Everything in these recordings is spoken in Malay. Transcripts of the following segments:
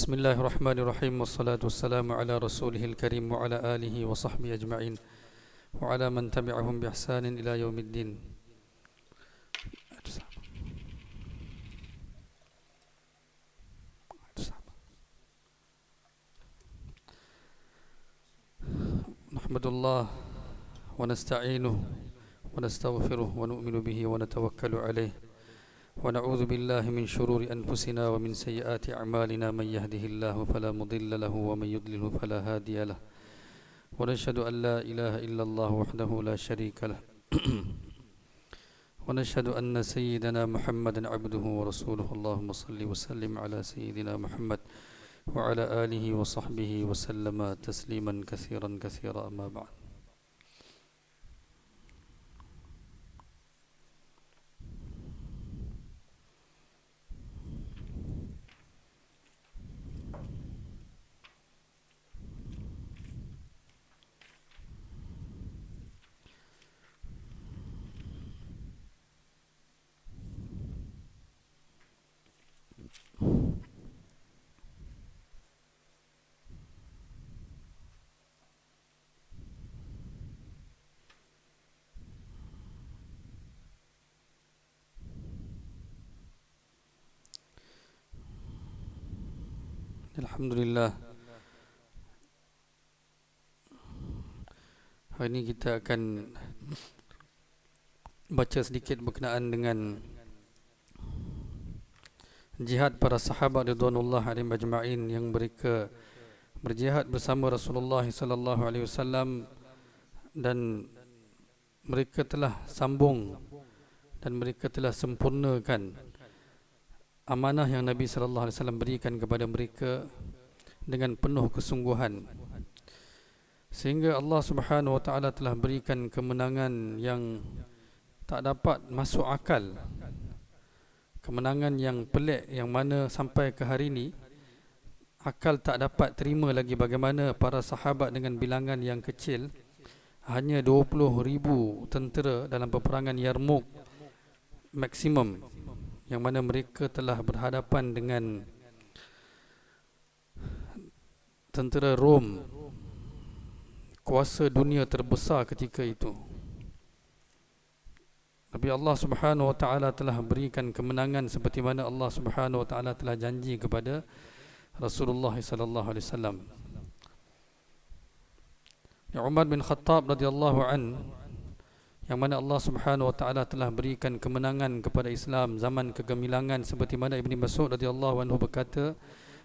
Bismillahirrahmanirrahim. Wassalatu wassalamu ala rasulihil karim wa ala alihi wa sahbihi ajma'in wa ala man tabi'ahum bi ihsanin ila yaumiddin. Nahmadullah wa nasta'inuhu wa nastaghfiruh wa nu'minu bihi wa natawakkalu alayh wa na'udzu billahi min shururi anfusina wa min sayyiati a'malina man yahdihillahu fala mudilla lahu wa man yudlilhu fala hadiya lahu wa nashhadu an la ilaha illallah wahdahu la sharika lahu wa nashhadu anna sayyidana Muhammadan 'abduhu wa rasuluhu. Allahumma salli wa sallim ala sayyidina Muhammad wa ala alihi wa sahbihi wa sallama tasliman katsiran katsira, amma ba'd. Alhamdulillah, hari ini kita akan baca sedikit berkenaan dengan jihad para sahabat radhiyallahu anhum ajma'in yang mereka berjihad bersama Rasulullah sallallahu alaihi wasallam, dan mereka telah sambung dan mereka telah sempurnakan amanah yang Nabi sallallahu alaihi wasallam berikan kepada mereka dengan penuh kesungguhan, sehingga Allah Subhanahu wa taala telah berikan kemenangan yang tak dapat masuk akal. Kemenangan yang pelik, yang mana sampai ke hari ini akal tak dapat terima lagi bagaimana para sahabat dengan bilangan yang kecil, hanya 20,000 tentera dalam peperangan Yarmouk maksimum, yang mana mereka telah berhadapan dengan tentera Rom, kuasa dunia terbesar ketika itu. Tapi Allah Subhanahu wa taala telah berikan kemenangan seperti mana Allah Subhanahu wa taala telah janji kepada Rasulullah sallallahu alaihi wasallam. Umar bin Khattab radhiyallahu an, yang mana Allah Subhanahu wa taala telah berikan kemenangan kepada Islam zaman kegemilangan, seperti mana Ibni Mas'ud radhiyallahu anhu berkata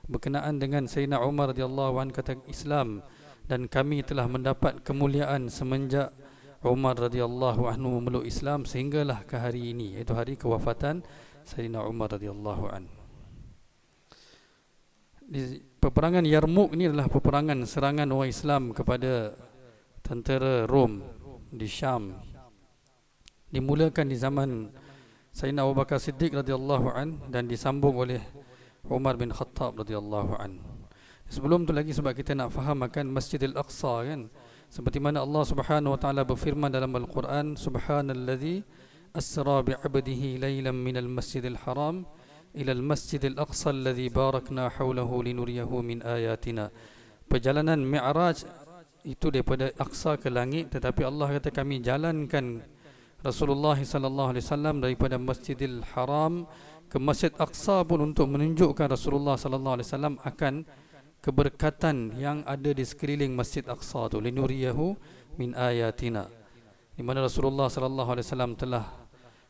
berkenaan dengan Sayyidina Umar radhiyallahu an, kata Islam, dan kami telah mendapat kemuliaan semenjak Umar radhiyallahu anhu memeluk Islam sehinggalah ke hari ini, iaitu hari kewafatan Sayyidina Umar radhiyallahu an. Di peperangan Yarmouk ini adalah peperangan serangan orang Islam kepada tentera Rom di Syam. Dimulakan di zaman Sayyidina Abu Bakar Siddiq radhiyallahu an dan disambung oleh Umar bin Khattab radhiyallahu an. Sebelum tu lagi, sebab kita nak faham akan Masjidil Aqsa kan, seperti mana Allah Subhanahu wa taala berfirman dalam Al-Quran, subhanallazi asra bi'abdihi laylan minal masjidil haram ila al-masjidil aqsa alladhi barakna hawlahu linuriyahu min ayatina. Perjalanan Mi'raj itu daripada Aqsa ke langit, tetapi Allah kata kami jalankan Rasulullah sallallahu alaihi wasallam daripada Masjidil Haram ke Masjid Aqsa pun untuk menunjukkan Rasulullah sallallahu alaihi wasallam akan keberkatan yang ada di sekeliling Masjid Aqsa tu, linuriyahu min ayatina, di mana Rasulullah sallallahu alaihi wasallam telah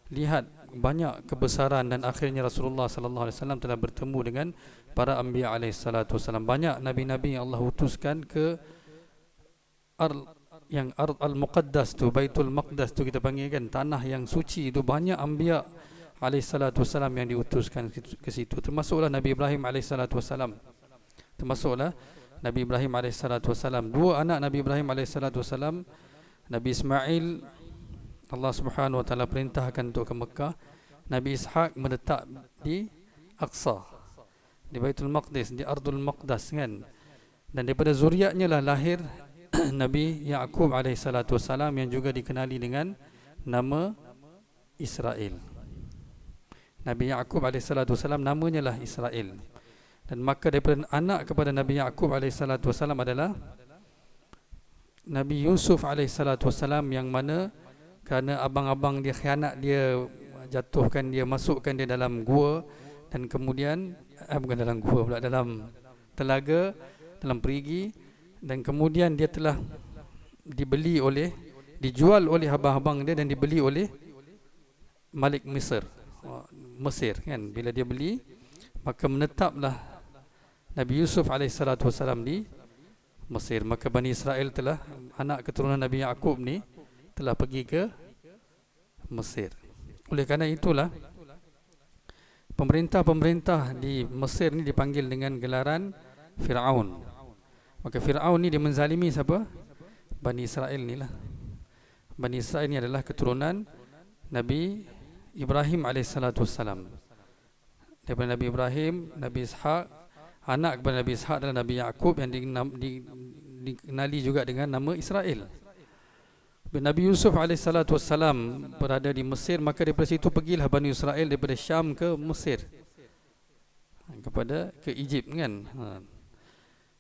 lihat banyak kebesaran, dan akhirnya Rasulullah sallallahu alaihi wasallam telah bertemu dengan para anbiya alaihi salatu wasallam. Banyak nabi-nabi yang Allah utuskan ke yang al-muqaddas tu, Baitul Maqdas tu kita panggil kan, tanah yang suci itu, banyak anbiya alaihi salatu wasallam yang diutuskan ke situ, termasuklah Nabi Ibrahim alaihi salatu wasallam. Termasuklah Nabi Ibrahim AS. Dua anak Nabi Ibrahim AS, Nabi Ismail Allah Subhanahu wa taala perintahkan untuk ke Mekah, Nabi Ishaq menetap di Aqsa, di Baitul Maqdis, di Ardul Maqdas kan. Dan daripada zuriatnya lah lahir Nabi Yaqub AS, yang juga dikenali dengan nama Israel. Nabi Yaqub AS namanya lah Israel. Dan maka daripada anak kepada Nabi Yaqub alaihissalatu wassalam adalah Nabi Yusuf alaihissalatu wassalam, yang mana kerana abang-abang dia khianat dia, jatuhkan dia, masukkan dia dalam gua, dan kemudian bukan dalam gua pula, dalam telaga, dalam perigi, dan kemudian dia telah dijual oleh abang-abang dia dan dibeli oleh Malik Mesir kan. Bila dia beli, maka menetaplah Nabi Yusuf alaihissalatu wassalam di Mesir. Maka Bani Israel telah, anak keturunan Nabi Yaqub ni telah pergi ke Mesir. Oleh kerana itulah pemerintah-pemerintah di Mesir ni dipanggil dengan gelaran Fir'aun. Maka Fir'aun ni dia menzalimi siapa? Bani Israel ni lah. Bani Israel ni adalah keturunan Nabi Ibrahim alaihissalatu wassalam. Daripada Nabi Ibrahim, Nabi Ishaq, anak kepada Nabi Ishaq adalah Nabi Yaqub, yang dikenali juga dengan nama Israel. Nabi Yusuf alaihissalatu wassalam berada di Mesir, maka daripada situ pergilah Bani Israel daripada Syam ke Mesir, ke Egypt kan.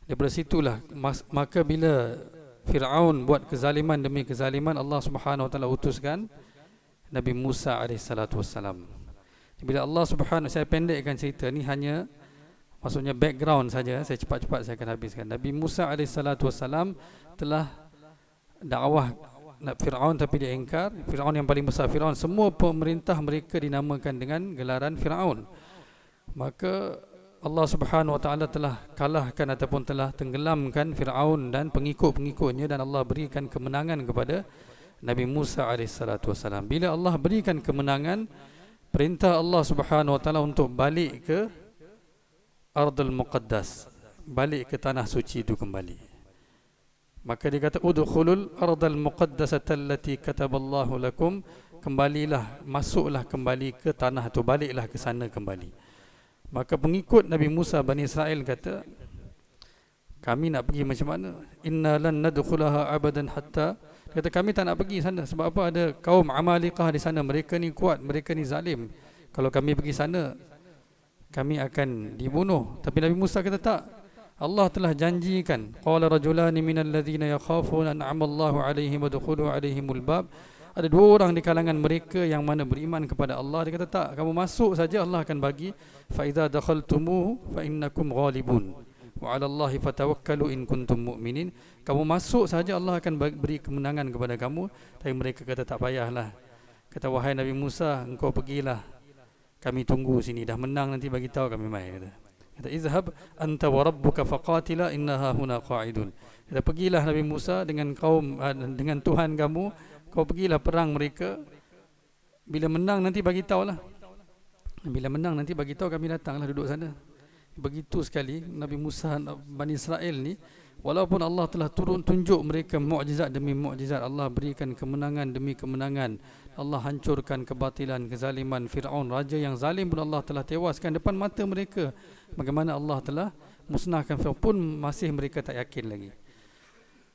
Daripada situlah maka bila Fir'aun buat kezaliman demi kezaliman, Allah Subhanahu wa taala utuskan Nabi Musa alaihissalatu wassalam. Bila Allah Subhanahu, saya pendekkan cerita ni, hanya maksudnya background saja, saya cepat-cepat saya akan habiskan. Nabi Musa alaihissalatu wassalam telah dakwah Fir'aun, tapi dia ingkar. Fir'aun yang paling besar, Fir'aun, semua pemerintah mereka dinamakan dengan gelaran Fir'aun. Maka Allah Subhanahu wa taala telah kalahkan ataupun telah tenggelamkan Fir'aun dan pengikut-pengikutnya, dan Allah berikan kemenangan kepada Nabi Musa alaihissalatu wassalam. Bila Allah berikan kemenangan, perintah Allah Subhanahu wa taala untuk balik ke Ardul Muqaddas, balik ke tanah suci itu kembali. Maka dia kata udkhulul ardal muqaddasata allati kataballahu lakum, kembalilah, masuklah kembali ke tanah itu, baliklah ke sana kembali. Maka pengikut Nabi Musa Bani Israel kata, kami nak pergi macam mana? Inna lan nadkhulaha abadan hatta, kata kami tak nak pergi sana. Sebab apa? Ada kaum Amalikah di sana, mereka ni kuat, mereka ni zalim. Kalau kami pergi sana, kami akan dibunuh. Tapi Nabi Musa kata tak, Allah telah janjikan, qala rajulani minal ladzina yakhafuna an'ama Allahu 'alaihim wadkhulu 'alaihimul bab. Ada dua orang di kalangan mereka yang mana beriman kepada Allah. Dia kata tak, kamu masuk saja, Allah akan bagi. Fa idza dakhaltumuhu fa innakum ghalibun wa 'ala Allahi fatawakkalu in kuntum mu'minin. Kamu masuk saja, Allah akan beri kemenangan kepada kamu. Tapi mereka kata tak payahlah. Kata, wahai Nabi Musa, engkau pergilah, kami tunggu sini, dah menang nanti bagi tahu kami mai. Kata izhab anta wa rabbuka faqatila innaha huna qa'idun. Kata pergilah Nabi Musa dengan kaum, dengan Tuhan kamu, kau pergilah perang mereka. Bila menang nanti bagi tahulah. Bila menang nanti bagi tahu, kami datanglah duduk sana. Begitu sekali Nabi Musa, Bani Israel ni, walaupun Allah telah turun tunjuk mereka mukjizat demi mukjizat, Allah berikan kemenangan demi kemenangan, Allah hancurkan kebatilan, kezaliman Fir'aun, raja yang zalim pun Allah telah tewaskan depan mata mereka. Bagaimana Allah telah musnahkan Fir'aun pun masih mereka tak yakin lagi.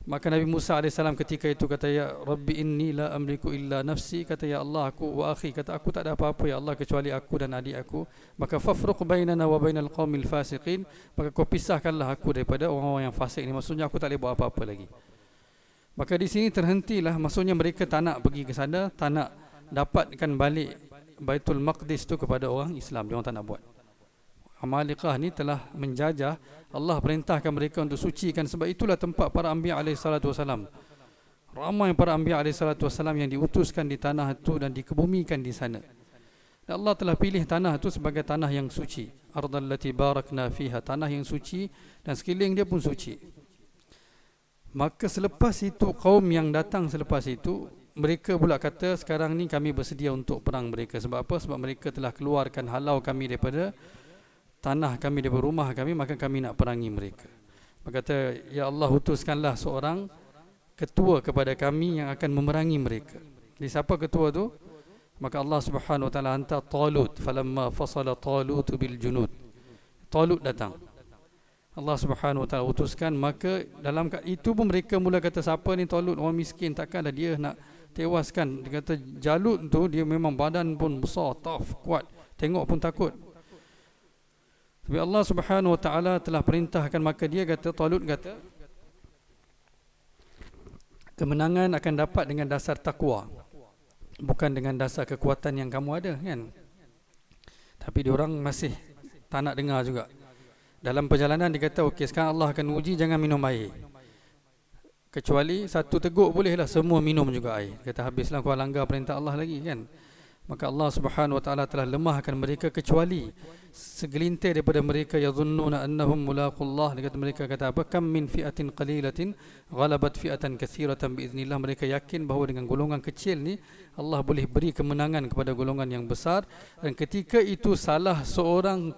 Maka Nabi Musa AS ketika itu kata, ya Rabbi inni la amliku illa nafsi, kata ya Allah, aku wa akhi, kata aku tak ada apa-apa ya Allah kecuali aku dan adik aku. Maka fafruq bainana wa bainal qaumil fasiqin, maka kau pisahkanlah aku daripada orang-orang yang fasik ni. Maksudnya aku tak boleh buat apa-apa lagi. Maka di sini terhentilah, maksudnya mereka tak nak pergi ke sana, tak nak dapatkan balik Baitul Maqdis tu kepada orang Islam, dia orang tak nak buat. Amalikah ni telah menjajah, Allah perintahkan mereka untuk sucikan. Sebab itulah tempat para anbiya alaihi salatu wasalam. Ramai para anbiya alaihi salatu wasalam yang diutuskan di tanah itu dan dikebumikan di sana. Dan Allah telah pilih tanah itu sebagai tanah yang suci. Ardal lati barakna fiha, tanah yang suci dan sekeliling dia pun suci. Maka selepas itu, kaum yang datang selepas itu, mereka pula kata, sekarang ni kami bersedia untuk perang mereka. Sebab apa? Sebab mereka telah keluarkan, halau kami daripada tanah kami, daripada rumah kami, maka kami nak perangi mereka. Maka kata, ya Allah, utuskanlah seorang ketua kepada kami yang akan memerangi mereka. Jadi siapa ketua tu? Maka Allah Subhanahu wa taala hantar Talut. Falamma fasala Talut bil junud, Talut datang, Allah Subhanahu wa taala utuskan. Maka dalam itu pun mereka mula kata, siapa ni Talut, orang miskin, takkanlah dia nak tewaskan. Dia kata Jalut tu dia memang badan pun besar, tough, kuat, tengok pun takut. Tapi Allah Subhanahu wa taala telah perintahkan, maka dia kata, Talut kata, kemenangan akan dapat dengan dasar takwa, bukan dengan dasar kekuatan yang kamu ada, kan? Tapi diorang masih tak nak dengar juga. Dalam perjalanan dia kata, okey, sekarang Allah akan uji, jangan minum air. Kecuali satu teguk bolehlah, semua minum juga air. Dia kata, habislah kau langgar perintah Allah lagi, kan? Maka Allah Subhanahu wa taala telah lemahkan mereka, kecuali segelintir daripada mereka, yadhunnuna annahum mulaqullah. Dia kata, mereka kata apa? Kam min fi'atin qalilatin ghalabat fi'atan katsiratan biiznillah. Mereka yakin bahawa dengan golongan kecil ni Allah boleh beri kemenangan kepada golongan yang besar. Dan ketika itu salah seorang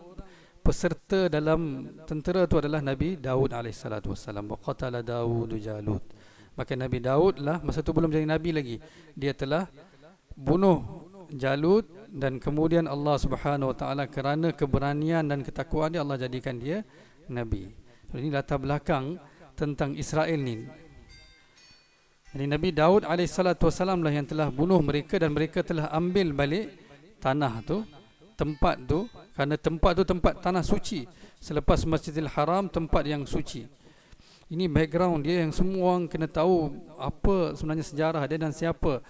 peserta dalam tentera itu adalah Nabi Daud alaihissalatu wassalam. Wa qatala Daud Jalut. Maka Nabi Daud lah, masa tu belum jadi Nabi lagi, dia telah bunuh Jalut, dan kemudian Allah Subhanahu wa taala kerana keberanian dan ketakwaan dia, Allah jadikan dia Nabi. Ini latar belakang tentang Israel ni. Jadi Nabi Daud alaihissalatu wassalam lah yang telah bunuh mereka, dan mereka telah ambil balik tanah tu, tempat tu, kerana tempat tu tempat tanah suci selepas Masjidil Haram, tempat yang suci. Ini background dia yang semua orang kena tahu apa sebenarnya sejarah dia dan siapa.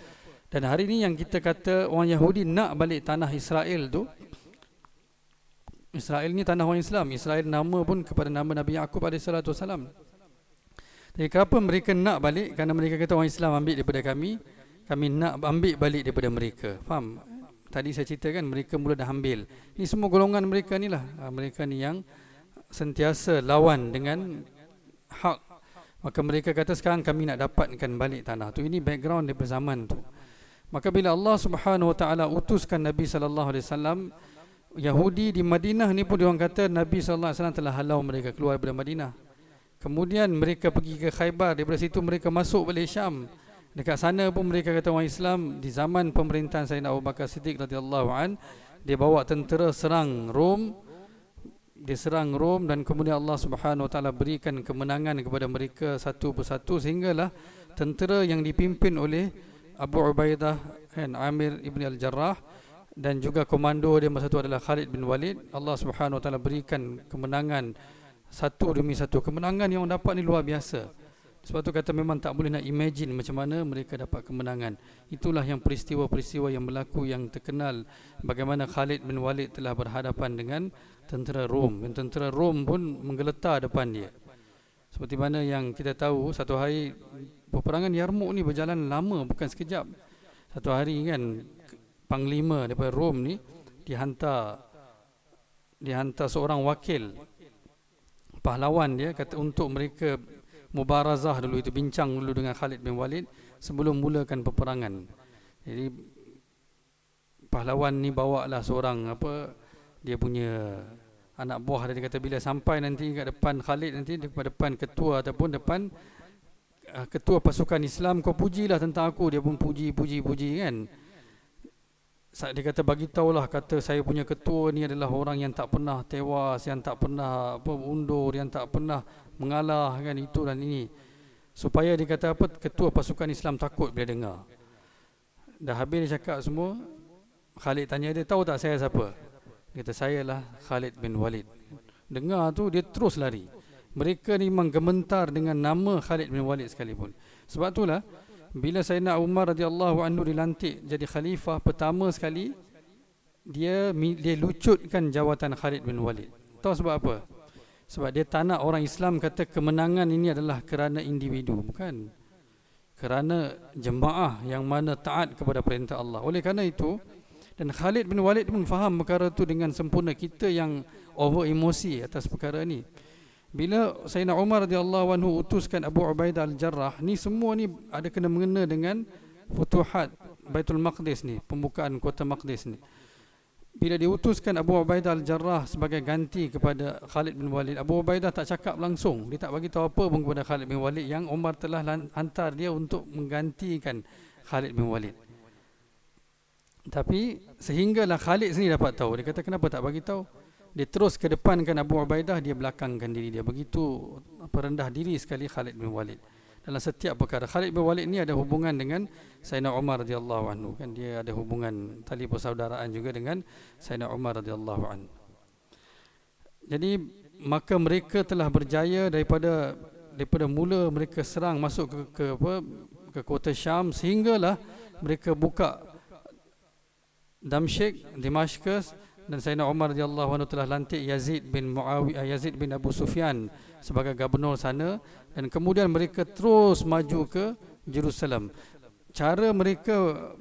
Dan hari ini yang kita kata orang Yahudi nak balik tanah Israel tu, Israel ni tanah orang Islam. Israel nama pun kepada nama Nabi Yaqub alaihissalatu wassalam. Jadi kenapa mereka nak balik? Kerana mereka kata orang Islam ambil daripada kami nak ambil balik daripada mereka. Faham? Tadi saya ceritakan mereka mula dah ambil. Ini semua golongan mereka ni lah. Mereka ni yang sentiasa lawan dengan hak. Maka mereka kata sekarang kami nak dapatkan balik tanah tu. Ini background daripada zaman tu. Maka bila Allah Subhanahu wa taala utuskan Nabi sallallahu alaihi wasallam, Yahudi di Madinah ni pun diorang kata Nabi sallallahu alaihi wasallam telah halau mereka keluar daripada Madinah. Kemudian mereka pergi ke Khaybar, daripada situ mereka masuk balik Syam. Dekat sana pun mereka kata orang Islam di zaman pemerintahan Sayyidina Abu Bakar Siddiq radhiyallahu an, dia bawa tentera serang Rom. Dia serang Rom, dan kemudian Allah Subhanahu wa taala berikan kemenangan kepada mereka satu persatu, sehinggalah tentera yang dipimpin oleh Abu Ubaidah dan Amir ibn al-Jarrah, dan juga komando dia masa itu adalah Khalid bin Walid, Allah Subhanahu wa taala berikan kemenangan satu demi satu. Kemenangan yang orang dapat ni luar biasa. Sebab tu kata memang tak boleh nak imagine macam mana mereka dapat kemenangan. Itulah yang peristiwa-peristiwa yang berlaku yang terkenal, bagaimana Khalid bin Walid telah berhadapan dengan tentera Rom, dan tentera Rom pun menggeletar depan dia. Seperti mana yang kita tahu, satu hari peperangan Yarmouk ni berjalan lama, bukan sekejap. Satu hari kan, panglima daripada Rom ni dihantar seorang wakil pahlawan dia, kata untuk mereka mubarazah dulu, itu bincang dulu dengan Khalid bin Walid sebelum mulakan peperangan. Jadi pahlawan ni bawa lah seorang dia punya anak buah dia, kata bila sampai nanti kat depan Khalid, nanti depan ketua ataupun depan ketua pasukan Islam, kau pujilah tentang aku. Dia pun puji kan. Dia kata bagi tahulah, kata saya punya ketua ni adalah orang yang tak pernah tewas, yang tak pernah undur, yang tak pernah mengalah, kan, itu dan ini. Supaya dia kata ketua pasukan Islam takut bila dengar. Dah habis dia cakap semua, Khalid tanya dia, tahu tak saya siapa? Dia kata, saya lah Khalid bin Walid. Dengar tu dia terus lari. Mereka ni memang gementar dengan nama Khalid bin Walid sekalipun. Sebab itulah bila Sayyidina Umar radhiyallahu anhu dilantik jadi khalifah pertama sekali, dia lucutkan jawatan Khalid bin Walid. Tahu sebab apa? Sebab dia tak nak orang Islam kata kemenangan ini adalah kerana individu, bukan. Kerana jemaah yang mana taat kepada perintah Allah. Oleh kerana itu, dan Khalid bin Walid pun faham perkara itu dengan sempurna. Kita yang over emosi atas perkara ni. Bila Sayyidina Umar radhiyallahu anhu utuskan Abu Ubaidah al-Jarrah, ni semua ni ada kena mengena dengan Futuhat Baitul Maqdis ni, pembukaan kota Maqdis ni. Bila diutuskan Abu Ubaidah al-Jarrah sebagai ganti kepada Khalid bin Walid, Abu Ubaidah tak cakap langsung, dia tak bagi tahu apa pun kepada Khalid bin Walid yang Umar telah hantar dia untuk menggantikan Khalid bin Walid. Tapi sehinggalah Khalid sendiri dapat tahu. Dia kata kenapa tak bagi tahu? Dia terus ke depankan Abu Ubaidah, dia belakangkan diri dia. Begitu rendah diri sekali Khalid bin Walid dalam setiap perkara. Khalid bin Walid ni ada hubungan dengan Sayyidina Umar radhiyallahu anhu, kan, dia ada hubungan tali persaudaraan juga dengan Sayyidina Umar radhiyallahu anhu. Jadi maka mereka telah berjaya daripada mula mereka serang masuk ke kota Syam, sehinggalah mereka buka Damsyik, Damaskus, dan Sayyidina Umar radhiyallahu anhu telah lantik Yazid bin Abu Sufyan sebagai gubernur sana, dan kemudian mereka terus maju ke Jerusalem. Cara mereka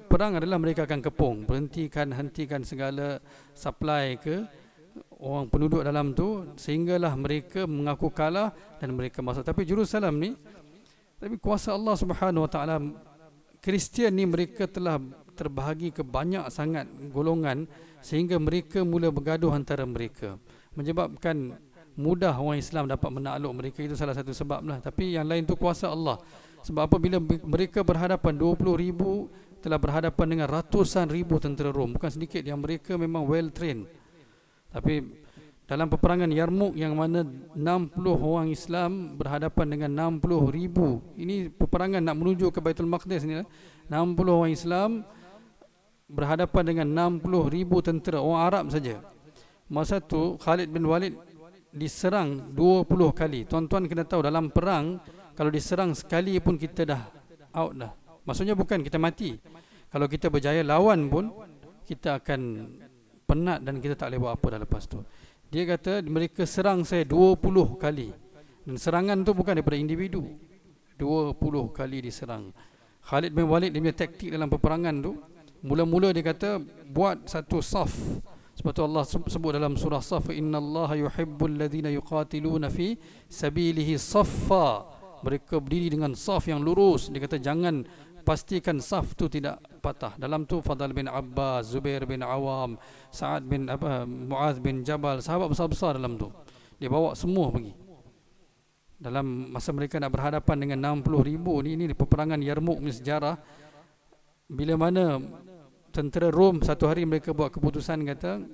perang adalah mereka akan kepung, hentikan segala supply ke orang penduduk dalam tu, sehinggalah mereka mengaku kalah dan mereka masuk. Tapi Jerusalem ni, tapi kuasa Allah Subhanahu Wa Taala, Kristian ni mereka telah terbahagi ke banyak sangat golongan, sehingga mereka mula bergaduh antara mereka, menyebabkan mudah orang Islam dapat menakluk mereka. Itu salah satu sebab lah. Tapi yang lain tu kuasa Allah. Sebab apa? Bila mereka berhadapan 20,000 telah berhadapan dengan ratusan ribu tentera Rom. Bukan sedikit, yang mereka memang well trained. Tapi dalam peperangan Yarmouk yang mana 60 orang Islam berhadapan dengan 60,000, ini peperangan nak menuju ke Baitul Maqdis ni lah. 60 orang Islam berhadapan dengan 60,000 tentera orang Arab saja. Masa tu Khalid bin Walid diserang 20 kali. Tuan-tuan kena tahu, dalam perang kalau diserang sekali pun kita dah out dah. Maksudnya bukan kita mati. Kalau kita berjaya lawan pun kita akan penat dan kita tak boleh buat apa dah lepas tu. Dia kata mereka serang saya 20 kali. Dan serangan tu bukan daripada individu. 20 kali diserang. Khalid bin Walid, dia punya taktik dalam peperangan tu, mula-mula dia kata buat satu saf. Sebab tu Allah sebut dalam surah Saf, innallaha yuhibbul ladzina yuqatiluna fi sabilihi saffa. Mereka berdiri dengan saf yang lurus. Dia kata jangan, pastikan saf tu tidak patah. Dalam tu Fadl bin Abbas, Zubair bin Awam, Sa'ad bin Muaz bin Jabal, sahabat besar-besar dalam tu. Dia bawa semua pergi. Dalam masa mereka nak berhadapan dengan 60,000 ni, ini peperangan Yarmouk ni sejarah. Bila mana tentera Rom satu hari mereka buat keputusan, kata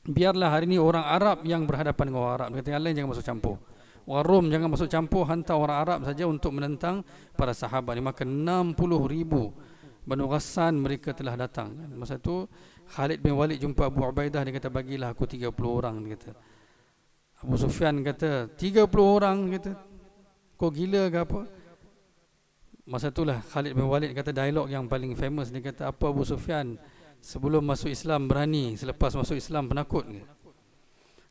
biarlah hari ni orang Arab yang berhadapan dengan orang Arab. Dia kata yang lain jangan masuk campur. Orang Rom jangan masuk campur, hantar orang Arab saja untuk menentang para sahabat ni. Maka 60,000 Banu Ghassan mereka telah datang. Masa tu Khalid bin Walid jumpa Abu Ubaidah, dia kata bagilah aku 30 orang. Dia kata Abu Sufyan kata 30 orang, kata kau gila ke apa? Masa itulah Khalid bin Walid kata dialog yang paling famous. Dia kata, apa Abu Sufyan sebelum masuk Islam berani, selepas masuk Islam penakut ke?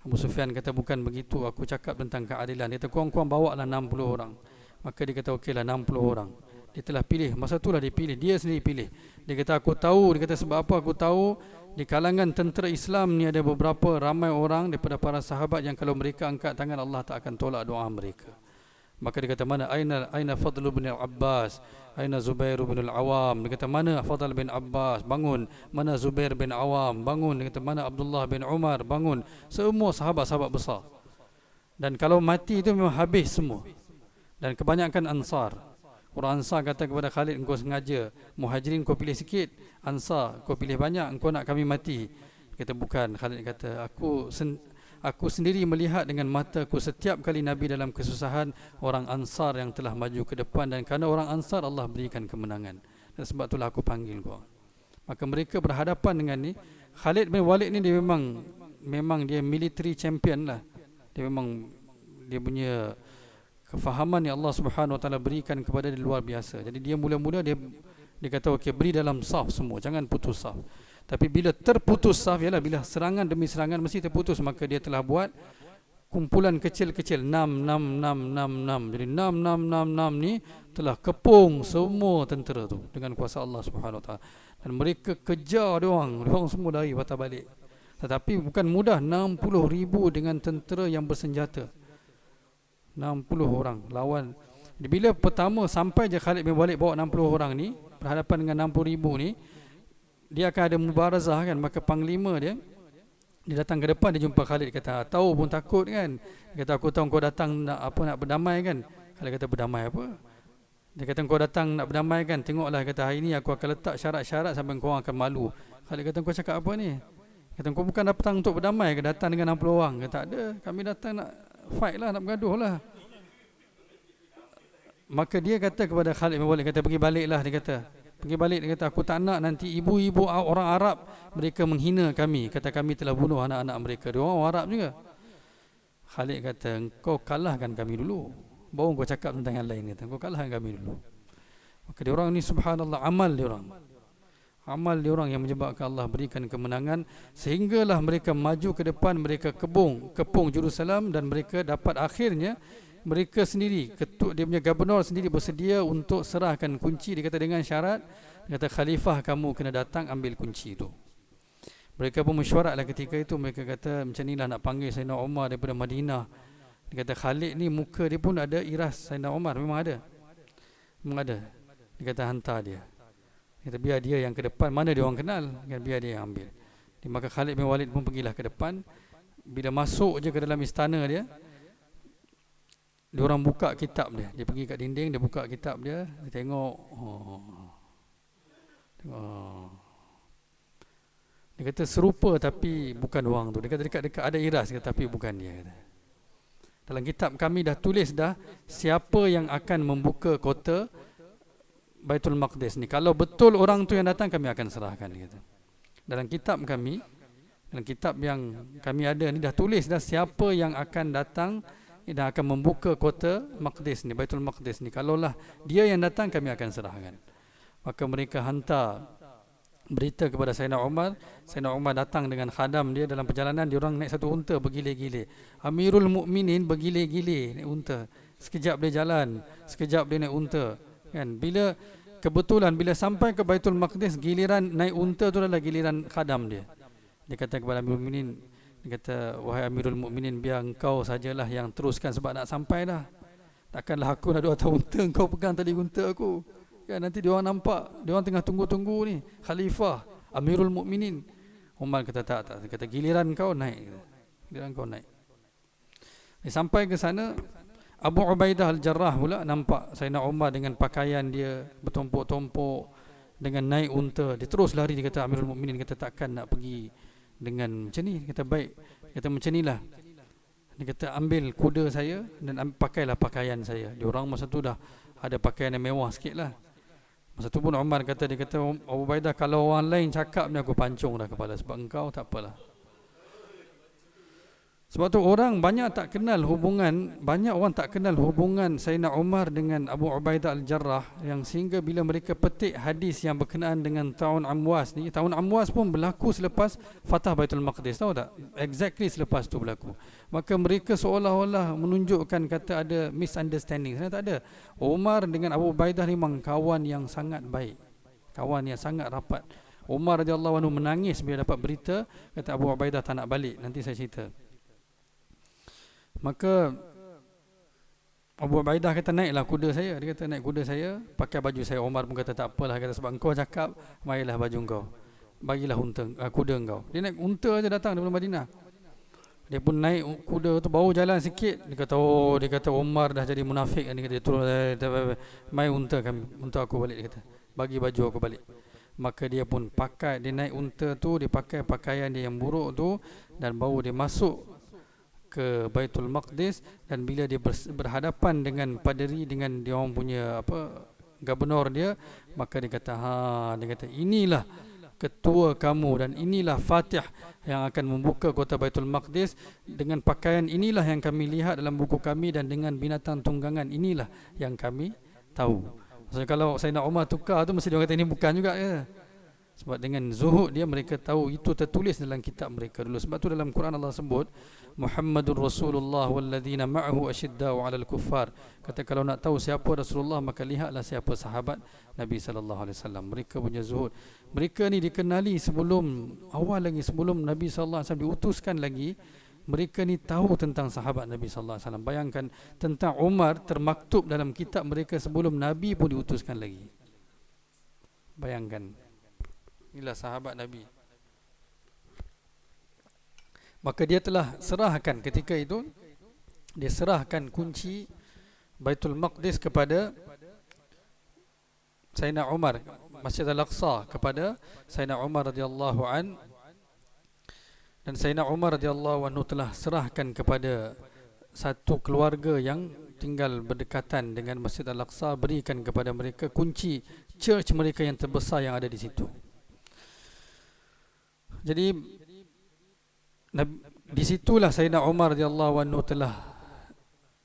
Abu Sufyan kata bukan begitu, aku cakap tentang keadilan. Dia kata korang bawa lah 60 orang. Maka dia kata okeylah 60 orang. Dia telah pilih, masa itulah dia pilih, dia sendiri pilih. Dia kata aku tahu, dia kata sebab apa aku tahu, di kalangan tentera Islam ni ada beberapa ramai orang daripada para sahabat yang kalau mereka angkat tangan Allah tak akan tolak doa mereka. Maka dia kata mana aina Fadl bin Abbas, aina Zubair bin Al-Awam. Dia kata mana Fadl bin Abbas, bangun. Mana Zubair bin Awam, bangun. Dia kata mana Abdullah bin Umar, bangun. Semua sahabat-sahabat besar. Dan kalau mati itu memang habis semua. Dan kebanyakan Ansar. Orang Ansar kata kepada Khalid, engkau sengaja, Muhajirin kau pilih sikit, Ansar kau pilih banyak, engkau nak kami mati. Dia kata bukan. Khalid kata aku sendiri melihat dengan mataku setiap kali Nabi dalam kesusahan, orang Ansar yang telah maju ke depan, dan kerana orang Ansar Allah berikan kemenangan. Dan sebab itulah aku panggil kau. Maka mereka berhadapan dengan ni. Khalid bin Walid ni dia memang dia military champion lah. Dia memang dia punya kefahaman yang Allah Subhanahu Wa Taala berikan kepada dia luar biasa. Jadi dia mula-mula dia kata okey, beri dalam saf semua, jangan putus saf. Tapi bila terputus saf, ialah bila serangan demi serangan mesti terputus, maka dia telah buat kumpulan kecil-kecil 6. Jadi 6 ni telah kepung semua tentera tu dengan kuasa Allah Subhanahu Wa Taala. Dan mereka kejar dia orang semua lari patah balik. Tetapi bukan mudah 60,000 dengan tentera yang bersenjata. 60 orang lawan. Bila pertama sampai je Khalid bin Walid bawa 60 orang ni berhadapan dengan 60,000 ni, dia akan ada mubarazah kan. Maka panglima dia datang ke depan, dia jumpa Khalid, kata tahu pun takut kan. Dia kata aku tahu kau datang nak berdamai kan. Khalid kata berdamai apa? Dia kata kau datang nak berdamai kan. Tengoklah, kata hari ni aku akan letak syarat-syarat sampai kau akan malu. Khalid kata kau cakap apa ni? Kata kau bukan datang untuk berdamai ke, datang dengan 60 orang? Kata tak ada, kami datang nak fight lah, nak bergaduh lah. Maka dia kata kepada Khalid bin Walid, kata pergi baliklah. Dia kata pergi balik. Dia kata aku tak nak nanti ibu-ibu orang Arab mereka menghina kami, kata kami telah bunuh anak-anak mereka. Dia orang Arab juga. Khalid kata, engkau kalahkan kami dulu, baru kau cakap tentang yang lain. Kata, engkau kalahkan kami dulu. Maka diorang ni subhanallah, amal diorang yang menyebabkan Allah berikan kemenangan, sehinggalah mereka maju ke depan, mereka kepung Jerusalem, dan mereka dapat akhirnya mereka sendiri, ketua dia punya gubernur sendiri bersedia untuk serahkan kunci. Dia kata dengan syarat, dia kata khalifah kamu kena datang ambil kunci itu. Mereka pun mesyuaratlah ketika itu. Mereka kata macam inilah nak panggil Sayyidina Umar daripada Madinah. Dia kata Khalid ni muka dia pun ada iras Sayyidina Umar, memang ada. Dia kata hantar dia. Dia kata biar dia yang ke depan, mana dia orang kenal, biar dia yang ambil. Maka Khalid bin Walid pun pergilah ke depan. Bila masuk je ke dalam istana dia orang buka kitab dia. Dia pergi kat dinding, dia buka kitab dia tengok. Dia kata serupa tapi bukan orang tu. Dia kata dekat-dekat ada iras, tapi bukan dia. Kata, dalam kitab kami dah tulis dah siapa yang akan membuka kota Baitul Maqdis ni. Kalau betul orang tu yang datang, kami akan serahkan. Dia kata, dalam kitab kami, dalam kitab yang kami ada ni dah tulis dah siapa yang akan datang dan akan membuka kota Maqdis ni, Baitul Maqdis ni. Kalaulah dia yang datang, kami akan serahkan. Maka mereka hantar berita kepada Sayyidina Umar. Sayyidina Umar datang dengan khadam dia. Dalam perjalanan diorang naik satu unta bergilir-gilir. Amirul Mukminin bergilir-gilir naik unta. Sekejap dia jalan, sekejap dia naik unta, kan? Bila kebetulan bila sampai ke Baitul Maqdis, giliran naik unta tu adalah giliran khadam dia. Dia kata kepada Amirul Mukminin, dia kata, wahai Amirul Mukminin, biar engkau sajalah yang teruskan sebab nak sampai dah. Takkanlah aku nak duduk atas unta, engkau pegang tadi unta aku. Kan nanti dia orang nampak, dia orang tengah tunggu-tunggu ni, khalifah Amirul Mukminin. Umar kata tak. Dia kata giliran kau naik. Giliran kau naik. Dia sampai ke sana, Abu Ubaidah Al-Jarrah pula nampak Sayyidina Umar dengan pakaian dia bertumpuk-tumpuk, dengan naik unta. Dia terus lari. Dia kata Amirul Mukminin kata takkan nak pergi dengan macam ni. Dia kata baik. Dia kata macam inilah. Dia kata ambil kuda saya dan pakailah pakaian saya. Dia orang masa tu dah ada pakaian yang mewah sikit lah. Masa tu pun Umar kata, dia kata Abu Ubaidah, kalau orang lain cakap ni aku pancung dah kepala. Sebab engkau tak apalah. Sebab tu orang banyak orang tak kenal hubungan Sayyidina Umar dengan Abu Ubaidah Al-Jarrah, yang sehingga bila mereka petik hadis yang berkenaan dengan tahun Amwas ni, tahun Amwas pun berlaku selepas Fatah Baitul Maqdis, tahu tak? Exactly selepas tu berlaku. Maka mereka seolah-olah menunjukkan kata ada misunderstanding. Sebenarnya tak ada. Umar dengan Abu Ubaidah ni memang kawan yang sangat baik, kawan yang sangat rapat. Umar radhiyallahu anhu menangis bila dapat berita kata Abu Ubaidah tak nak balik. Nanti saya cerita. Maka Abu Ubaidah kata naiklah kuda saya. Dia kata naik kuda saya, pakai baju saya. Umar pun kata tak apalah, kata sebab engkau cakap, marilah baju engkau, bagilah kuda engkau. Dia naik unta aja datang daripada Madinah. Dia pun naik kuda tu, baru jalan sikit dia kata Umar dah jadi munafik. Dia kata turun, mai unta kami, unta aku balik. Dia kata bagi baju aku balik. Maka dia pun dia naik unta tu, dia pakai pakaian dia yang buruk tu, dan baru dia masuk ke Baitul Maqdis. Dan bila dia berhadapan dengan paderi, dengan dia orang punya gubernur dia, maka dia kata dia kata inilah ketua kamu dan inilah Fatih yang akan membuka kota Baitul Maqdis. Dengan pakaian inilah yang kami lihat dalam buku kami, dan dengan binatang tunggangan inilah yang kami tahu. Maksudnya kalau Sayyidina Umar tukar tu, mesti dia kata ini bukan juga ya. Sebab dengan zuhud dia, mereka tahu itu tertulis dalam kitab mereka dulu. Sebab tu dalam Quran Allah sebut Muhammadur Rasulullah walladzina ma'ahu asyiddau 'alal kuffar. Kata kalau nak tahu siapa Rasulullah, maka lihatlah siapa sahabat Nabi sallallahu alaihi wasallam. Mereka punya zuhud. Mereka ni dikenali sebelum Nabi sallallahu alaihi wasallam diutuskan lagi. Mereka ni tahu tentang sahabat Nabi sallallahu alaihi wasallam. Bayangkan tentang Umar termaktub dalam kitab mereka sebelum Nabi pun diutuskan lagi. Bayangkan. Inilah sahabat Nabi. Maka dia telah serahkan ketika itu, dia serahkan kunci Baitul Maqdis kepada Sayyidina Umar, Masjid Al-Aqsa kepada Sayyidina Umar radhiyallahu an. Dan Sayyidina Umar radhiyallahu anhu telah serahkan kepada satu keluarga yang tinggal berdekatan dengan Masjid Al-Aqsa, berikan kepada mereka kunci church mereka yang terbesar yang ada di situ. Jadi di situlah Sayyidina Umar radhiyallahu anhu telah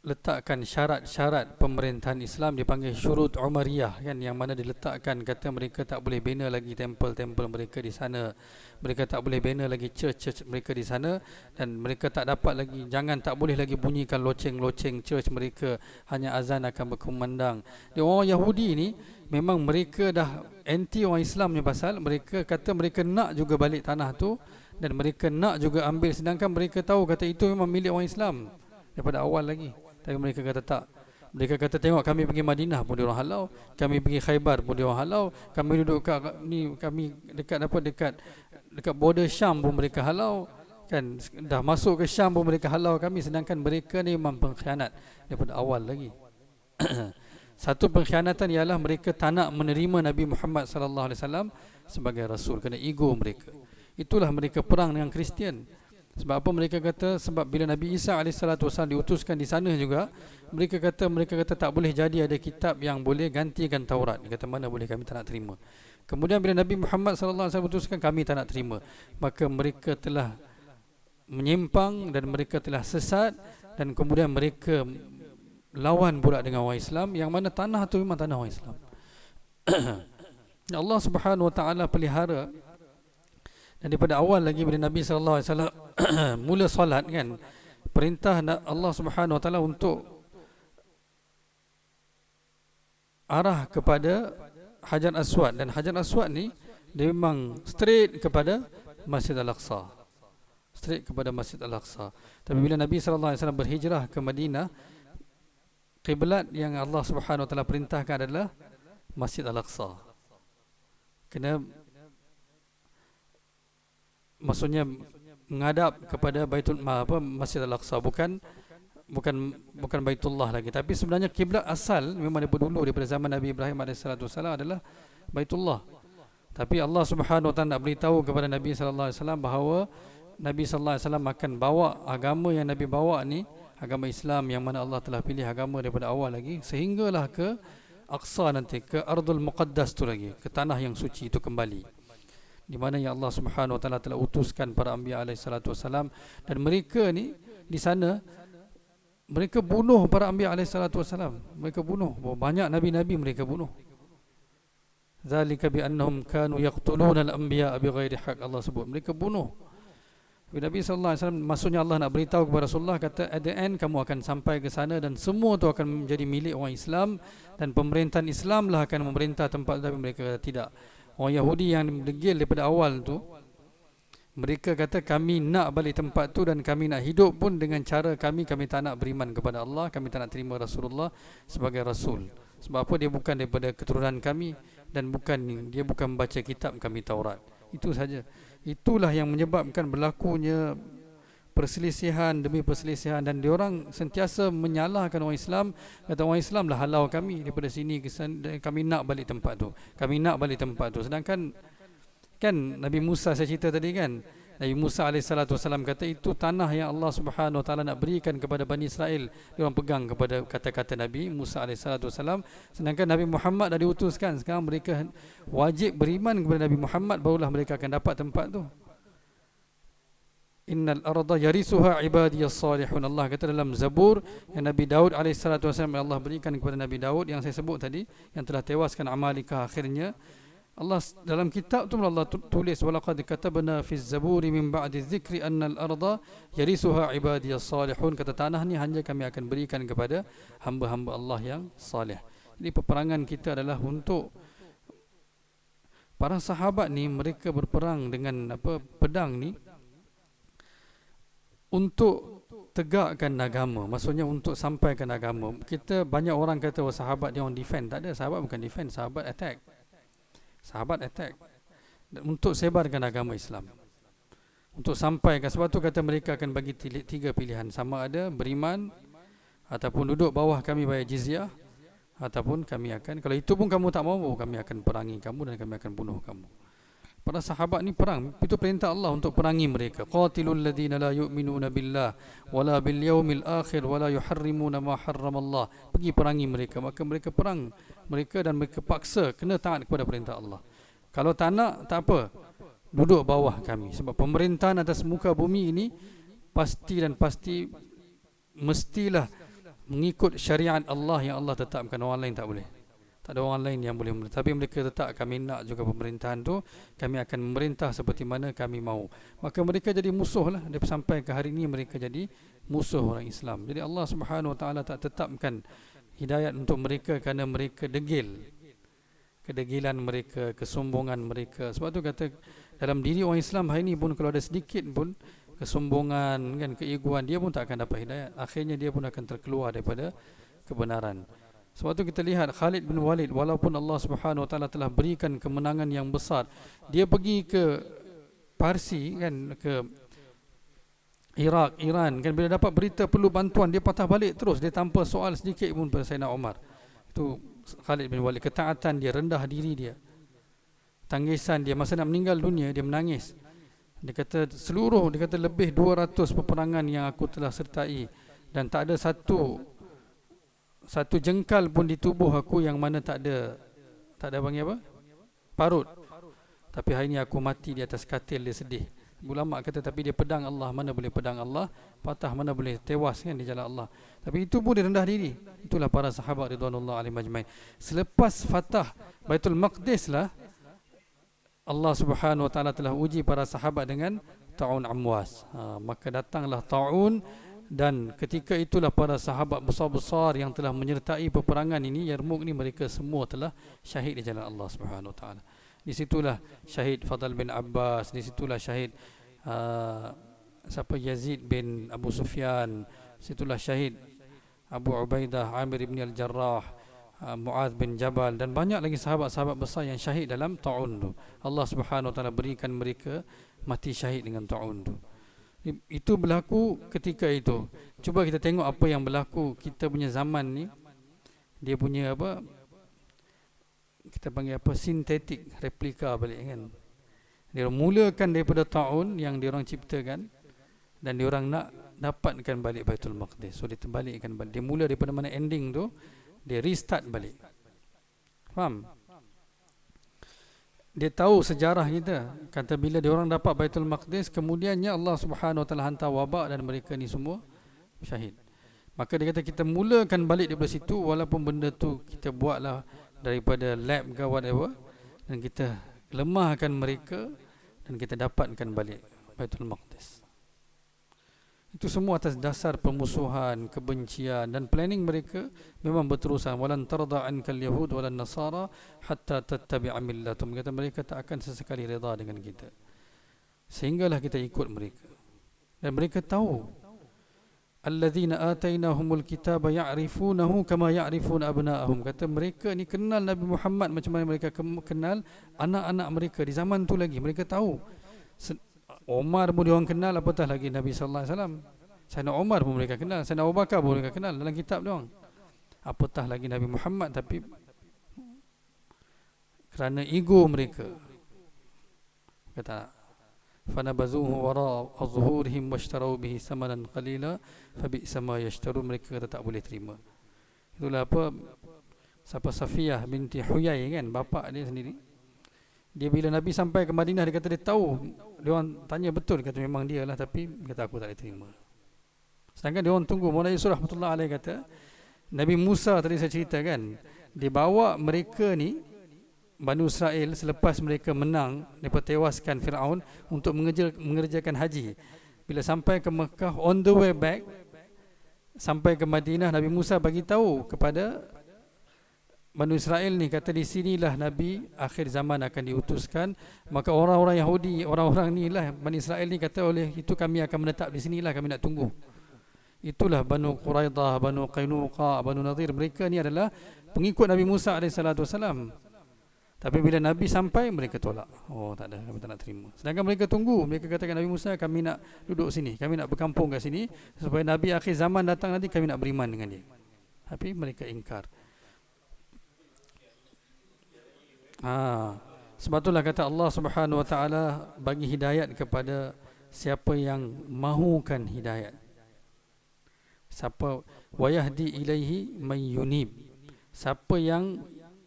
letakkan syarat-syarat pemerintahan Islam, dipanggil syurut Umariyah kan, yang mana diletakkan kata mereka tak boleh bina lagi tempel-tempel mereka di sana, mereka tak boleh bina lagi church mereka di sana, dan mereka tak dapat lagi, tak boleh lagi bunyikan loceng-loceng church mereka, hanya azan akan berkumandang. Dia orang Yahudi ni memang mereka dah anti orang Islam ni, pasal mereka kata mereka nak juga balik tanah tu dan mereka nak juga ambil, sedangkan mereka tahu kata itu memang milik orang Islam daripada awal lagi. Tapi mereka kata tak. Mereka kata tengok kami pergi Madinah pun dia orang halau, kami pergi Khaybar pun dia orang halau, kami duduk kat ni, kami dekat border Syam pun mereka halau kan, dah masuk ke Syam pun mereka halau kami, sedangkan mereka ni memang pengkhianat daripada awal lagi. Satu pengkhianatan ialah mereka tak nak menerima Nabi Muhammad sallallahu alaihi wasallam sebagai rasul kerana ego mereka. Itulah mereka perang dengan Kristian. Sebab apa mereka kata? Sebab bila Nabi Isa AS diutuskan di sana juga, mereka kata tak boleh jadi ada kitab yang boleh gantikan Taurat. Dia kata mana boleh, kami tak nak terima. Kemudian bila Nabi Muhammad SAW utuskan, kami tak nak terima. Maka mereka telah menyimpang dan mereka telah sesat, dan kemudian mereka lawan pula dengan orang Islam, yang mana tanah tu memang tanah orang Islam. Allah Subhanahu Wa Taala pelihara. Dan daripada awal lagi bila Nabi SAW mula solat kan, perintah Allah Subhanahu Wa Taala untuk arah kepada Hajar Aswad, dan Hajar Aswad ni dia memang straight kepada Masjid Al-Aqsa, straight kepada Masjid Al-Aqsa. Tapi bila Nabi SAW berhijrah ke Madinah, kiblat yang Allah Subhanahu Wa Taala perintahkan adalah Masjid Al-Aqsa. Kena, maksudnya menghadap kepada Masjid Al-Aqsa, bukan Baitullah lagi. Tapi sebenarnya kiblat asal memang daripada dulu, daripada zaman Nabi Ibrahim AS adalah Baitullah. Tapi Allah Subhanahu Wa Taala nak beritahu kepada Nabi sallallahu alaihi wasallam bahawa Nabi sallallahu alaihi wasallam akan bawa agama yang Nabi bawa ni, agama Islam yang mana Allah telah pilih agama daripada awal lagi, sehinggalah ke Aqsa nanti, ke Ardul Muqaddas tu lagi, ke tanah yang suci itu kembali, di mana yang Allah Subhanahu Wa Taala telah utuskan para anbiya alaihi salatu wasalam. Dan mereka ni di sana mereka bunuh para anbiya alaihi salatu wasalam. Mereka bunuh banyak nabi-nabi, mereka bunuh. Zalika bi annahum kanu yaqtuluna al-anbiya bighairi haqq, Allah sebut mereka bunuh. Nabi sallallahu alaihi wasallam, maksudnya Allah nak beritahu kepada Rasulullah, kata at the end kamu akan sampai ke sana dan semua tu akan menjadi milik orang Islam, dan pemerintahan Islam lah akan memerintah tempat. Tapi mereka kata tidak. Orang Yahudi yang degil daripada awal tu, mereka kata kami nak balik tempat tu dan kami nak hidup pun dengan cara kami tak nak beriman kepada Allah, kami tak nak terima Rasulullah sebagai Rasul. Sebab apa? Dia bukan daripada keturunan kami, dan dia bukan membaca kitab kami Taurat. Itu saja. Itulah yang menyebabkan berlakunya perselisihan demi perselisihan, dan diorang sentiasa menyalahkan orang Islam, kata orang Islam lah halau kami daripada sini ke sana, kami nak balik tempat tu, sedangkan kan Nabi Musa saya cerita tadi kan, Nabi Musa AS kata itu tanah yang Allah Subhanahu Wa Taala nak berikan kepada Bani Israel, diorang pegang kepada kata-kata Nabi Musa AS, sedangkan Nabi Muhammad dah diutuskan, sekarang mereka wajib beriman kepada Nabi Muhammad, barulah mereka akan dapat tempat tu. Innal arda yarisuha ibadiyas salihun, Allah kata dalam Zabur yang Nabi Daud AS Allah berikan kepada Nabi Daud yang saya sebut tadi, yang telah tewaskan Amalika akhirnya. Allah dalam kitab tu Allah tulis, walaqad katabna fiz zaburi min ba'di dzikri annal arda yarisuha ibadiyas salihun, kata tanah ni hanya kami akan berikan kepada hamba-hamba Allah yang salih. Jadi peperangan kita adalah untuk para sahabat ni, mereka berperang dengan pedang ni untuk tegakkan agama, maksudnya untuk sampaikan agama. Kita banyak orang kata sahabat dia orang defend, tak ada. Sahabat bukan defend, sahabat attack. Sahabat attack untuk sebarkan agama Islam, untuk sampaikan. Sebab tu kata mereka akan bagi 3 pilihan, sama ada beriman, ataupun duduk bawah kami bayar jizyah, ataupun kami akan, kalau itu pun kamu tak mahu, kami akan perangi kamu dan kami akan bunuh kamu. Para sahabat ni perang, itu perintah Allah untuk perangi mereka. Qatilul ladina la yu'minuna billah wala bil yaumil akhir wala yuharrimuna ma harramallah. Pergi perangi mereka. Maka mereka perang mereka dan mereka paksa kena taat kepada perintah Allah. Kalau tak nak, tak apa, duduk bawah kami. Sebab pemerintahan atas muka bumi ini pasti mestilah mengikut syariat Allah yang Allah tetapkan. Orang lain tak boleh. Tak ada orang lain yang boleh memerintah. Tapi mereka tetap, kami nak juga pemerintahan tu, kami akan memerintah seperti mana kami mahu. Maka mereka jadi musuh lah. Dia sampai ke hari ini mereka jadi musuh orang Islam. Jadi Allah Subhanahu Wa Taala tak tetapkan hidayat untuk mereka kerana mereka degil. Kedegilan mereka, kesombongan mereka. Sebab tu kata dalam diri orang Islam hari ini pun kalau ada sedikit pun kesombongan kan, keegoan, dia pun tak akan dapat hidayat. Akhirnya dia pun akan terkeluar daripada kebenaran. Sebab tu kita lihat Khalid bin Walid, walaupun Allah Subhanahu Wa Taala telah berikan kemenangan yang besar, dia pergi ke Parsi kan, ke Iraq, Iran kan, bila dapat berita perlu bantuan, dia patah balik terus, dia tanpa soal sedikit pun pada Sayyidina Umar. Itu Khalid bin Walid, ketaatan dia, rendah diri dia, tanggisan dia, masa nak meninggal dunia dia menangis. Dia kata dia kata lebih 200 peperangan yang aku telah sertai dan tak ada satu jengkal pun di tubuh aku yang mana tak ada panggil apa? Parut. Tapi hari ini aku mati di atas katil, dia sedih. Ulama kata tapi dia pedang Allah, mana boleh pedang Allah patah, mana boleh tewas kan di jalan Allah. Tapi itu pun dia rendah diri. Itulah para sahabat ridwanullah alaihim ajmain. Selepas fatah Baitul Maqdis lah, Allah Subhanahu Wa Taala telah uji para sahabat dengan Ta'un Amwas. Maka datanglah Ta'un, dan ketika itulah para sahabat besar-besar yang telah menyertai peperangan ini, Yarmouk ni, mereka semua telah syahid di jalan Allah Subhanahu Wa Taala. Di situlah syahid Fadl bin Abbas, di situlah syahid Yazid bin Abu Sufyan, situlah syahid Abu Ubaidah Amir bin Al-Jarrah, Mu'adh bin Jabal, dan banyak lagi sahabat-sahabat besar yang syahid dalam Ta'un tu. Allah Subhanahu Wa Taala berikan mereka mati syahid dengan Ta'un tu. Itu berlaku ketika itu. Cuba kita tengok apa yang berlaku kita punya zaman ni. Dia punya apa, kita panggil apa, sintetik, replika balik kan. Dia mulakan daripada Ta'un yang dia orang ciptakan, dan dia orang nak dapatkan balik Baitul Maqdis. So dia terbalikkan balik. Dia mula daripada mana ending tu, dia restart balik. Faham? Dia tahu sejarah kita. Kata bila dia orang dapat Baitul Maqdis, kemudiannya Allah Subhanahu Wa Taala hantar wabak dan mereka ni semua syahid. Maka dia kata kita mulakan balik daripada situ, walaupun benda tu kita buatlah daripada lab ke whatever, dan kita lemahkan mereka dan kita dapatkan balik Baitul Maqdis. Itu semua atas dasar permusuhan, kebencian, dan planning mereka memang berterusan. Walan tarda ankal yahud walan nasara hatta tattabi'a millatum. Kata mereka tak akan sesekali redha dengan kita, sehinggalah kita ikut mereka. Dan mereka tahu alladzina atainahumul kitaba ya'rifunahu kama ya'rifuna abna'ahum. Kata mereka ni kenal Nabi Muhammad macam mana mereka kenal anak-anak mereka di zaman tu lagi. Mereka tahu. Umar pun dia orang kenal, apatah lagi Nabi sallallahu alaihi wasallam. Sayyidina Umar pun mereka kenal, Sayyidina Abu Bakar pun mereka kenal dalam kitab dia orang. Apatah lagi Nabi Muhammad, tapi kerana ego mereka kata fanabazuhu wara azhurihim washtaru bihi samanan qalila fabi'sa ma yashtarun. Mereka kata tak boleh terima. Itulah apa, siapa Safiyah binti Huyai kan, bapa dia sendiri. Dia bila Nabi sampai ke Madinah, dia kata dia tahu. Dia orang tanya betul, dia kata memang dia lah, tapi dia kata aku tak boleh terima. Sedangkan dia orang tunggu. Maulana Yusuf rahmatullah alaih kata Nabi Musa tadi saya ceritakan, dia bawa mereka ni Bani Israel selepas mereka menang, mereka tewaskan Fir'aun, untuk mengerjakan haji. Bila sampai ke Mekah, on the way back sampai ke Madinah, Nabi Musa bagi tahu kepada Bani Israel ni, kata di sinilah Nabi akhir zaman akan diutuskan. Maka orang-orang Yahudi, orang-orang ni lah Bani Israel ni, kata oleh itu kami akan menetap di sinilah, kami nak tunggu. Itulah Banu Quraidah, Banu Qainuqa, Banu Nadir. Mereka ni adalah pengikut Nabi Musa alaihissalatu wassalam. Tapi bila Nabi sampai, mereka tolak. Oh tak ada, kami tak nak terima. Sedangkan mereka tunggu. Mereka katakan Nabi Musa, kami nak duduk sini, kami nak berkampung kat sini, supaya Nabi akhir zaman datang nanti kami nak beriman dengan dia. Tapi mereka ingkar. Sebab itulah kata Allah Subhanahu Wa Taala bagi hidayat kepada siapa yang mahukan hidayat. Siapa wayahdi ilaihi may yunib. Siapa yang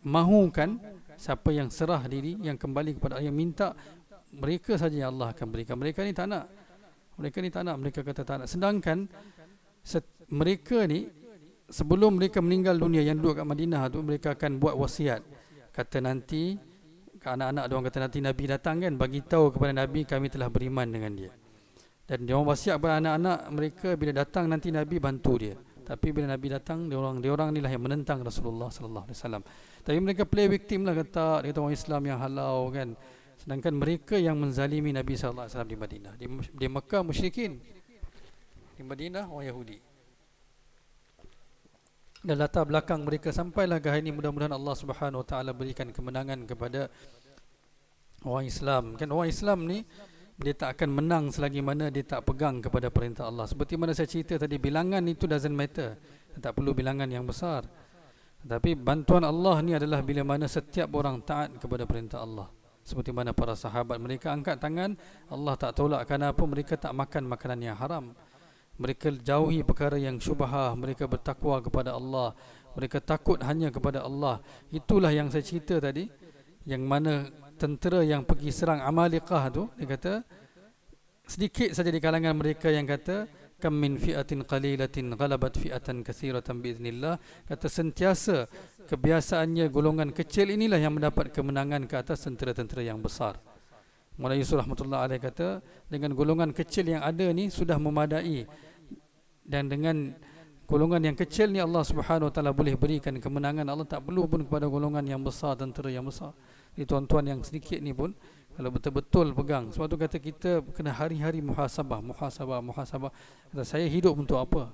mahukan, siapa yang serah diri, yang kembali kepada Allah, yang minta, mereka saja yang Allah akan berikan. Mereka ni tak nak. Mereka ni tak nak, mereka kata tak nak. Sedangkan mereka ni sebelum mereka meninggal dunia yang duduk kat Madinah tu, mereka akan buat wasiat. Kata nanti ke anak-anak dia orang, kata nanti Nabi datang kan, bagi tahu kepada Nabi kami telah beriman dengan dia. Dan dia orang wasiat kepada anak-anak mereka, bila datang nanti Nabi bantu dia. Tapi bila Nabi datang, dia orang ni lah yang menentang Rasulullah sallallahu alaihi wasallam. Tapi mereka play victim lah, kata orang Islam yang halau kan. Sedangkan mereka yang menzalimi Nabi sallallahu alaihi wasallam di Madinah. Di Mekah musyrikin, di Madinah orang Yahudi. Dan latar belakang mereka sampailah ke hari ini, mudah-mudahan Allah Subhanahu wa taala berikan kemenangan kepada orang Islam. Kan orang Islam ni dia tak akan menang selagi mana dia tak pegang kepada perintah Allah. Seperti mana saya cerita tadi, bilangan itu doesn't matter. Tak perlu bilangan yang besar. Tapi bantuan Allah ni adalah bila mana setiap orang taat kepada perintah Allah. Seperti mana para sahabat, mereka angkat tangan, Allah tak tolak kerana apa? Mereka tak makan makanan yang haram. Mereka jauhi perkara yang syubhah, mereka bertakwa kepada Allah, mereka takut hanya kepada Allah. Itulah yang saya cerita tadi, yang mana tentera yang pergi serang Amalikah tu, dia kata sedikit saja di kalangan mereka yang kata kam min fi'atin qalilatin ghalabat fi'atan katsiratan biiznillah. Kata sentiasa kebiasaannya golongan kecil inilah yang mendapat kemenangan ke atas tentera-tentera yang besar. Mulai Yusuf rahmatullah alaih kata, dengan golongan kecil yang ada ni sudah memadai, dan dengan golongan yang kecil ni Allah Subhanahu wa taala boleh berikan kemenangan. Allah tak perlu pun kepada golongan yang besar, tentera yang besar. Ini tuan-tuan yang sedikit ni pun kalau betul-betul pegang. Sebab tu kata kita kena hari-hari muhasabah. Kata saya hidup untuk apa?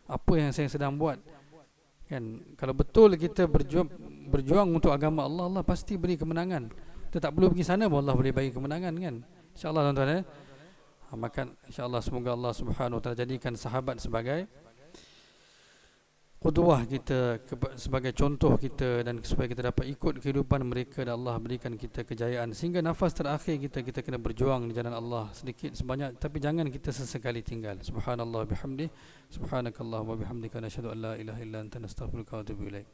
Apa yang saya sedang buat? Kan, kalau betul kita berjuang untuk agama Allah, Allah pasti beri kemenangan. Kita tak perlu pergi sana pun Allah boleh bagi kemenangan kan. Insya-Allah tuan-tuan Maka insya-Allah semoga Allah Subhanahu wa taala jadikan sahabat sebagai qudwah kita, sebagai contoh kita, dan supaya kita dapat ikut kehidupan mereka, dan Allah berikan kita kejayaan sehingga nafas terakhir kita kena berjuang di jalan Allah sedikit sebanyak, tapi jangan kita sesekali tinggal. Subhanallah bihamdi, subhanakallahumma bihamdika, nasyhadu an la ilaha illa anta, nastaghfiruka wa atubu ilaik.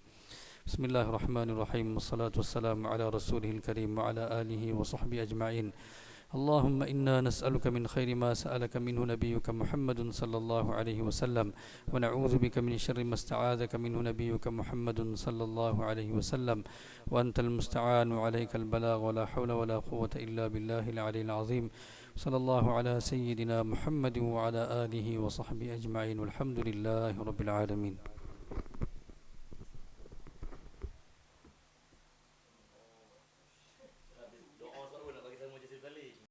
Bismillahirrahmanirrahim. Wassalatu wassalamu ala rasulihil karim wa ala alihi wa sahbihi ajma'in. اللهم إنا نسألك من خير ما سألك منه نبيك محمد صلى الله عليه وسلم ونعوذ بك من شر ما استعاذك منه نبيك محمد صلى الله عليه وسلم وأنت المستعان وعليك البلاغ ولا حول ولا قوة إلا بالله العلي العظيم صلى الله على سيدنا محمد وعلى آله وصحبه أجمعين والحمد لله رب العالمين.